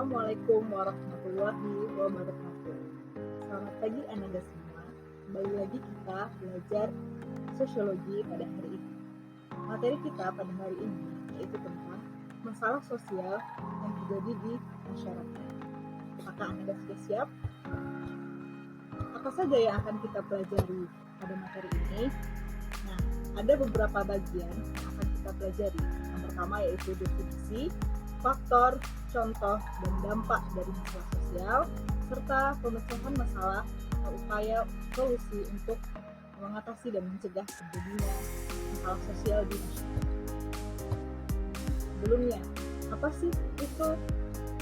Assalamualaikum warahmatullahi wabarakatuh. Selamat pagi Anda semua. Kembali lagi kita belajar sosiologi pada hari ini. Materi kita pada hari ini yaitu tentang masalah sosial yang terjadi di masyarakat. Apakah Anda sudah siap? Apa saja yang akan kita pelajari pada materi ini? Nah, ada beberapa bagian yang akan kita pelajari. Yang pertama yaitu definisi, faktor, contoh, dan dampak dari masalah sosial, serta pemecahan masalah atau upaya solusi untuk mengatasi dan mencegah terjadinya masalah sosial di masyarakat. Sebelumnya, apa sih itu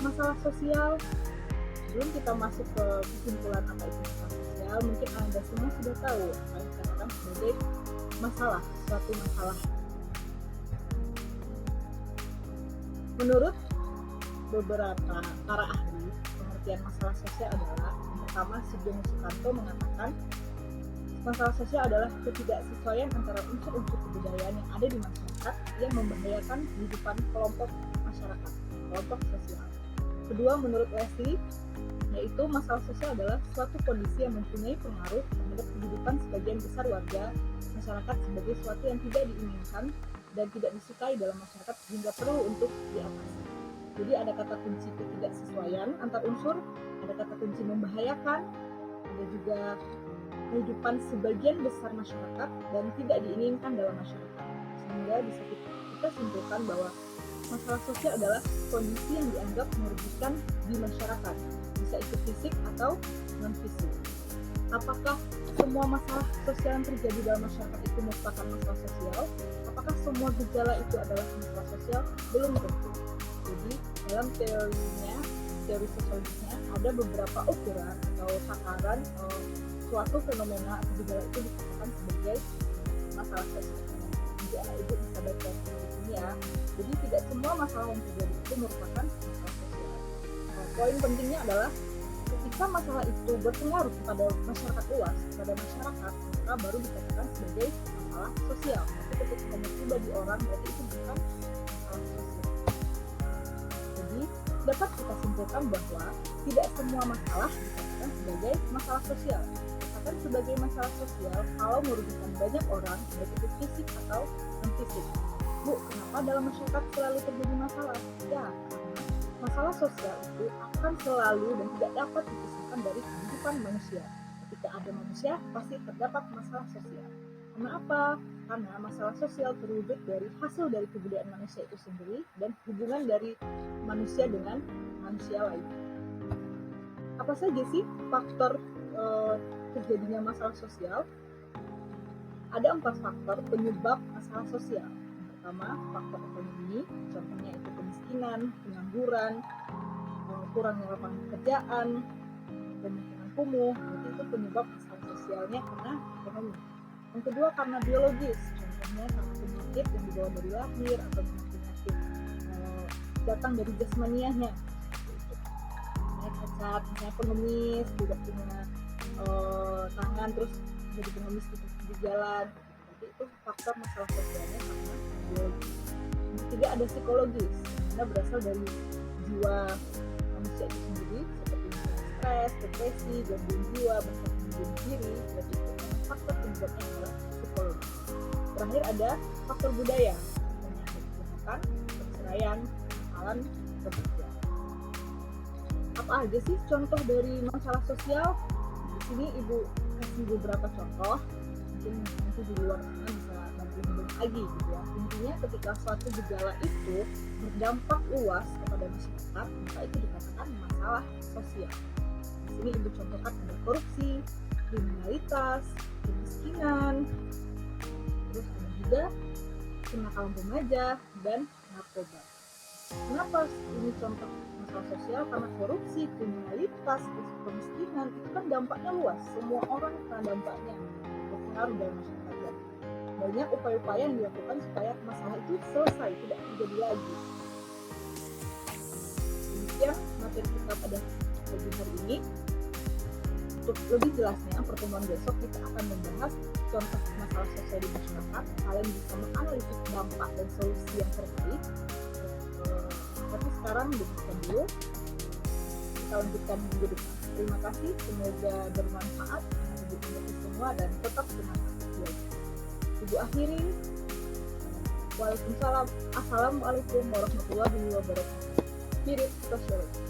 masalah sosial? Sebelum kita masuk ke kesimpulan apa itu masalah sosial, mungkin Anda semua sudah tahu apa yang dikatakan sebagai masalah, suatu masalah. Menurut beberapa para ahli, pengertian masalah sosial adalah yang pertama, Sugeng Sukanto mengatakan masalah sosial adalah ketidaksesuaian antara unsur-unsur kebudayaan yang ada di masyarakat yang membahayakan kehidupan kelompok masyarakat, kelompok sosial. Kedua, menurut Wesley, yaitu masalah sosial adalah suatu kondisi yang mempunyai pengaruh terhadap kehidupan sebagian besar warga masyarakat sebagai sesuatu yang tidak diinginkan dan tidak disukai dalam masyarakat sehingga perlu untuk diatasi. Jadi ada kata kunci ketidaksesuaian antar unsur, ada kata kunci membahayakan, ada juga kehidupan sebagian besar masyarakat dan tidak diinginkan dalam masyarakat. Sehingga bisa kita simpulkan bahwa masalah sosial adalah kondisi yang dianggap merugikan di masyarakat, bisa itu fisik atau non-fisik. Apakah semua masalah sosial yang terjadi dalam masyarakat itu merupakan masalah sosial? Apakah semua gejala itu adalah masalah sosial? Belum tentu. Jadi dalam teori sosiologisnya ada beberapa ukuran atau takaran suatu fenomena atau gejala itu dikatakan sebagai masalah sosial. Jadi ibu bisa baca di sini ya. Jadi tidak semua masalah yang terjadi itu merupakan masalah sosial. Poin pentingnya adalah ketika masalah itu berpengaruh kepada masyarakat luas, kepada masyarakat, maka baru dikatakan sebagai masalah sosial. Tapi ketika hanya pribadi orang, berarti itu bukan masalah sosial. Jadi dapat kita simpulkan bahwa tidak semua masalah dikatakan sebagai masalah sosial. Dikatakan sebagai masalah sosial kalau merugikan banyak orang, baik itu fisik atau non-fisik. Bu, kenapa dalam masyarakat selalu terjadi masalah? Ya, karena masalah sosial itu akan selalu dan tidak dapat dipisahkan dari kehidupan manusia. Ketika ada manusia, pasti terdapat masalah sosial. Kenapa? Karena masalah sosial terwujud dari hasil dari kebudayaan manusia itu sendiri dan hubungan dari manusia dengan manusia lain. Apa saja sih faktor terjadinya masalah sosial? Ada 4 faktor penyebab masalah sosial. Pertama, faktor ekonomi, contohnya itu kemiskinan, pengangguran, kurangnya lapangan pekerjaan, kemungkinan kumuh, itu penyebab masalah sosialnya karena ekonomi. Yang kedua, karena biologis, contohnya karena penyakit yang dibawa dari lahir atau penyakit datang dari jasmaniahnya. Cacat, misalnya pengemis, tidak punya tangan, terus jadi pengemis di jalan. Jadi itu faktor masalah sosialnya karena biologis. Yang ketiga, ada psikologis, yang berasal dari jiwa manusia itu sendiri, seperti stres, depresi, gangguan jiwa, bahkan bunuh diri. Jadi itu faktor penyebabnya adalah psikologi. Terakhir ada faktor budaya, contohnya kejahatan, perceraian, kenakalan, kebencian. Apa aja sih contoh dari masalah sosial? Di sini ibu kasih beberapa contoh, mungkin nanti di luar sana bisa bantu lagi gitu ya. Intinya ketika suatu gejala itu berdampak luas kepada masyarakat, maka itu dikatakan masalah sosial. Di sini ibu contohkan ada korupsi, kriminalitas, kemiskinan, terus ada juga kenakalan remaja dan narkoba. Kenapa ini contoh masalah sosial? Karena korupsi, kriminalitas, kemiskinan itu kan dampaknya luas, semua orang kena dampaknya, berpengaruh dalam masyarakat. Dan banyak upaya-upaya yang dilakukan supaya masalah itu selesai, tidak terjadi lagi. Demikian materi kita pada pagi hari ini. Untuk lebih jelasnya, pertemuan besok kita akan membahas contoh masalah sosial di masyarakat. Kalian bisa menganalisis dampak dan solusi yang terkait. Tapi sekarang demikian dulu. kita lanjutkan minggu depan. Terima kasih, semoga bermanfaat bagi kita semua dan tetap semangat belajar. Ibu akhiri, Waalaikumsalam, Assalamualaikum warahmatullahi wabarakatuh. Spirit Sosiologi.